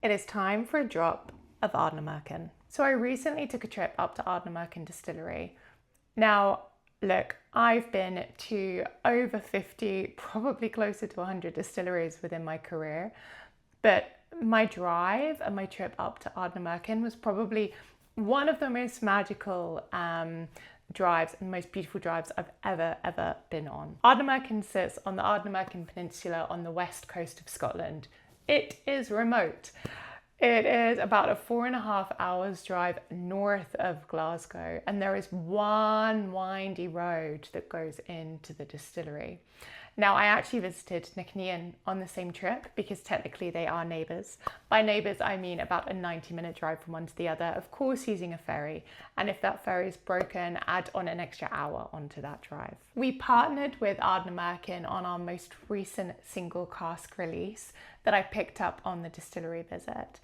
It is time for a drop of Ardnamurchan. So I recently took a trip up to Ardnamurchan Distillery. Now, look, I've been to over 50, probably closer to 100 distilleries within my career, but my drive and my trip up to Ardnamurchan was probably one of the most magical drives and most beautiful drives I've ever been on. Ardnamurchan sits on the Ardnamurchan Peninsula on the west coast of Scotland. It is remote. It is about a 4.5 hours drive north of Glasgow, and there is one windy road that goes into the distillery. Now, I actually visited Nicknean on the same trip because technically they are neighbours. By neighbours, I mean about a 90-minute drive from one to the other, of course using a ferry. And if that ferry is broken, add on an extra hour onto that drive. We partnered with Ardnamurchan on our most recent single cask release that I picked up on the distillery visit.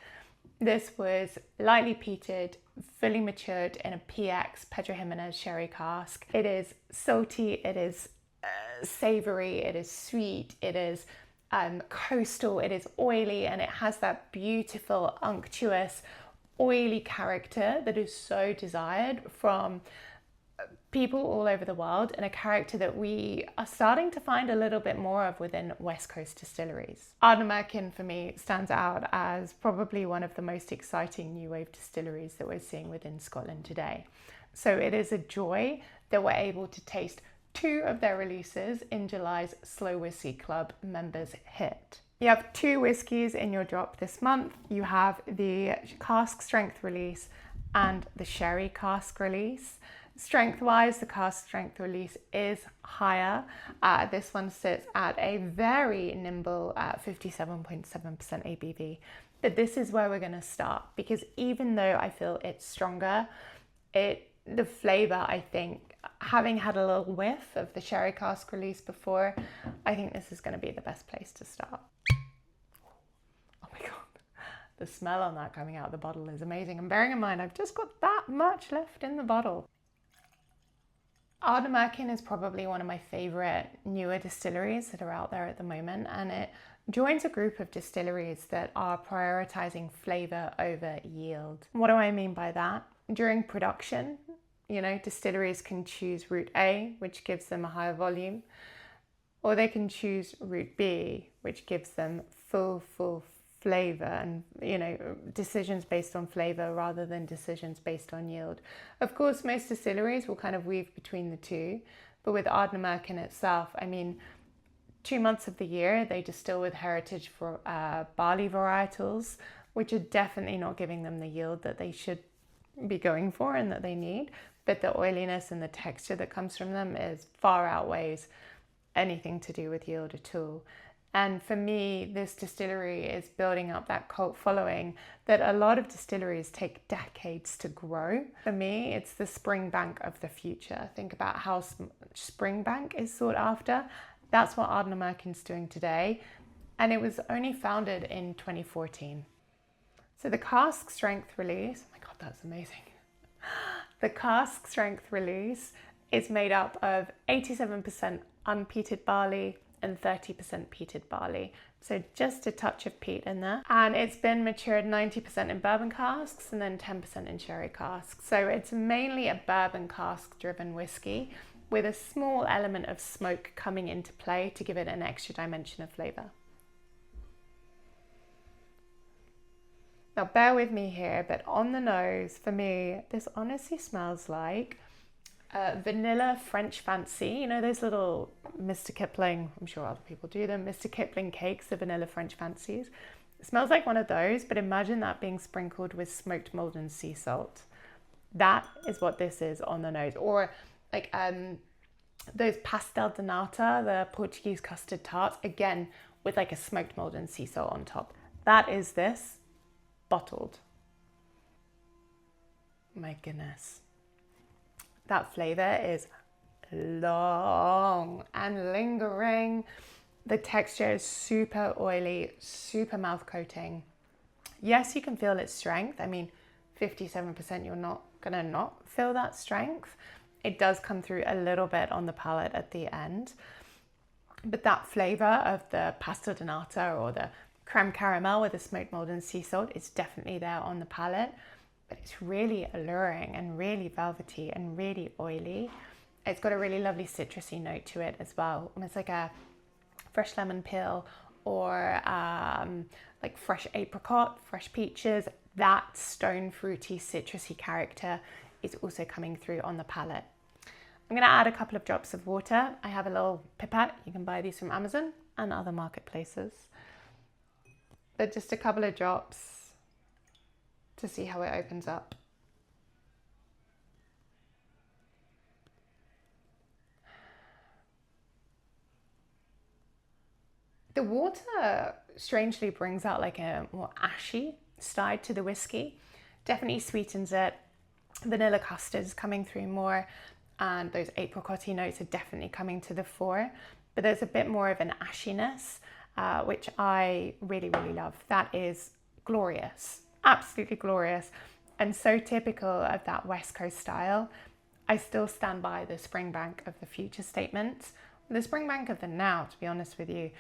This was lightly peated, fully matured in a PX Pedro Ximénez sherry cask. It is salty, it is savoury, it is sweet, it is coastal, it is oily, and it has that beautiful, unctuous, oily character that is so desired from people all over the world, and a character that we are starting to find a little bit more of within West Coast distilleries. Ardnamurchan for me stands out as probably one of the most exciting new wave distilleries that we're seeing within Scotland today. So it is a joy that we're able to taste two of their releases in July's Slow Whisky Club members hit. You have two whiskies in your drop this month. You have the cask strength release and the sherry cask release. Strength-wise, the cask strength release is higher. This one sits at a very nimble 57.7% ABV. But this is where we're going to start, because even though I feel it's stronger, the flavour, I think, having had a little whiff of the sherry cask release before, I think this is going to be the best place to start. Oh my god, the smell on that coming out of the bottle is amazing. And bearing in mind, I've just got that much left in the bottle. Ardnamurchan is probably one of my favourite newer distilleries that are out there at the moment, and it joins a group of distilleries that are prioritising flavour over yield. What do I mean by that? During production, distilleries can choose route A, which gives them a higher volume, or they can choose route B, which gives them full flavour and, decisions based on flavour rather than decisions based on yield. Of course, most distilleries will kind of weave between the two, but with Ardnamurchan itself, 2 months of the year, they distill with heritage for barley varietals, which are definitely not giving them the yield that they should be going for and that they need, but the oiliness and the texture that comes from them is far outweighs anything to do with yield at all. And for me, this distillery is building up that cult following that a lot of distilleries take decades to grow. For me, it's the Springbank of the future. Think about how Springbank is sought after. That's what Ardnamurchan's doing today. And it was only founded in 2014. So the cask strength release, oh my god, that's amazing. The cask strength release is made up of 87% unpeated barley and 30% peated barley. So just a touch of peat in there. And it's been matured 90% in bourbon casks and then 10% in sherry casks. So it's mainly a bourbon cask driven whiskey with a small element of smoke coming into play to give it an extra dimension of flavour. Now bear with me here, but on the nose, for me, this honestly smells like vanilla French fancy. Those little Mr. Kipling, I'm sure other people do them, Mr. Kipling cakes, the vanilla French fancies. It smells like one of those, but imagine that being sprinkled with smoked molten sea salt. That is what this is on the nose. Or like those pastel de nata, the Portuguese custard tarts, again, with like a smoked molten sea salt on top. That is this. Bottled. My goodness. That flavour is long and lingering. The texture is super oily, super mouth coating. Yes, you can feel its strength. 57%, you're not gonna not feel that strength. It does come through a little bit on the palate at the end. But that flavour of the pasta de nata or the creme caramel with a smoked malt and sea salt is definitely there on the palate, but it's really alluring and really velvety and really oily. It's got a really lovely citrusy note to it as well, almost like a fresh lemon peel or like fresh apricot, fresh peaches. That stone fruity citrusy character is also coming through on the palate. I'm going to add a couple of drops of water. I have a little pipette. You can buy these from Amazon and other marketplaces. But just a couple of drops to see how it opens up. The water strangely brings out like a more ashy side to the whiskey. Definitely sweetens it. Vanilla custard's coming through more, and those apricot-y notes are definitely coming to the fore. But there's a bit more of an ashiness, which I really, really love. That is glorious, absolutely glorious, and so typical of that West Coast style. I still stand by the Springbank of the future statement. The Springbank of the now, to be honest with you,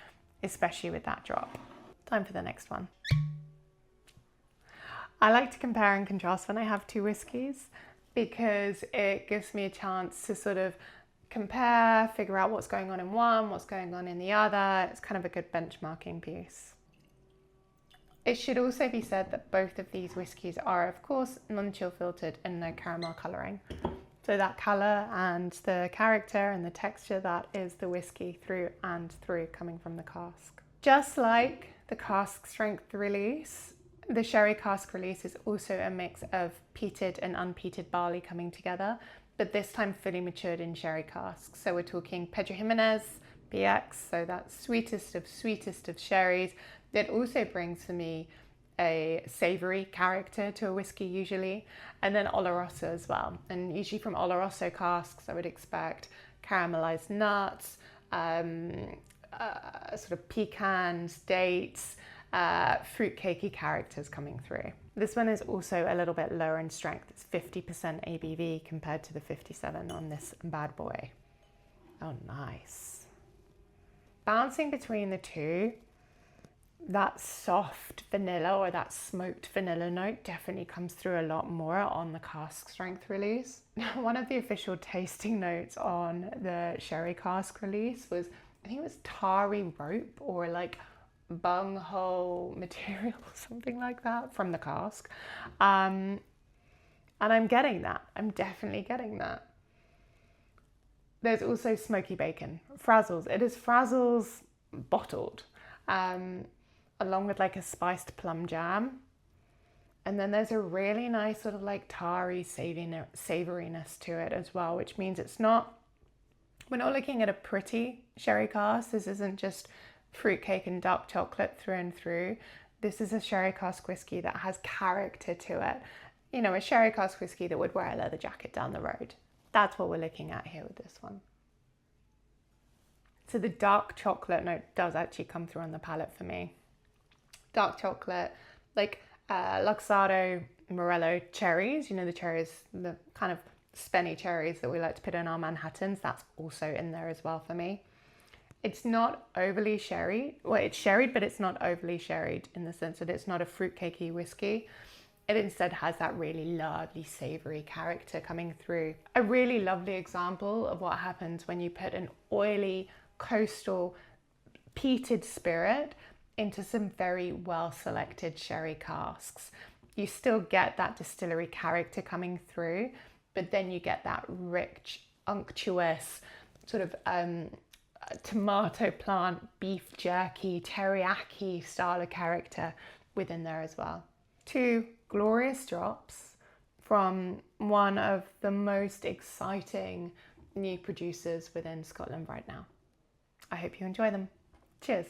especially with that drop. Time for the next one. I like to compare and contrast when I have two whiskies because it gives me a chance to sort of compare, figure out what's going on in one, what's going on in the other. It's kind of a good benchmarking piece. It should also be said that both of these whiskies are, of course, non-chill filtered and no caramel colouring. So that colour and the character and the texture, that is the whiskey through and through coming from the cask. Just like the cask strength release, the sherry cask release is also a mix of peated and unpeated barley coming together, but this time fully matured in sherry casks. So we're talking Pedro Ximénez, PX, so that sweetest of sherries. That also brings for me a savoury character to a whiskey usually, and then Oloroso as well. And usually from Oloroso casks, I would expect caramelized nuts, sort of pecans, dates, fruitcakey characters coming through. This one is also a little bit lower in strength. It's 50% ABV compared to the 57 on this bad boy. Oh, nice. Bouncing between the two, that soft vanilla or that smoked vanilla note definitely comes through a lot more on the cask strength release. One of the official tasting notes on the sherry cask release was, I think it was tarry rope or like bunghole material, something like that from the cask. And I'm getting that. I'm definitely getting that. There's also smoky bacon, frazzles. It is frazzles bottled. Along with like a spiced plum jam. And then there's a really nice sort of like tarry savouriness to it as well, which means we're not looking at a pretty sherry cask. This isn't just fruitcake and dark chocolate through and through. This is a sherry cask whiskey that has character to it. You know, a sherry cask whiskey that would wear a leather jacket down the road. That's what we're looking at here with this one. So the dark chocolate note does actually come through on the palate for me. Dark chocolate, like Luxardo Morello cherries, you know, the cherries, the kind of spenny cherries that we like to put in our Manhattans, that's also in there as well for me. It's not overly sherry. Well, it's sherried, but it's not overly sherried in the sense that it's not a fruitcakey whiskey. It instead has that really lovely savoury character coming through. A really lovely example of what happens when you put an oily, coastal, peated spirit into some very well selected sherry casks. You still get that distillery character coming through, but then you get that rich, unctuous sort of tomato plant, beef jerky, teriyaki style of character within there as well. Two glorious drops from one of the most exciting new producers within Scotland right now. I hope you enjoy them. Cheers.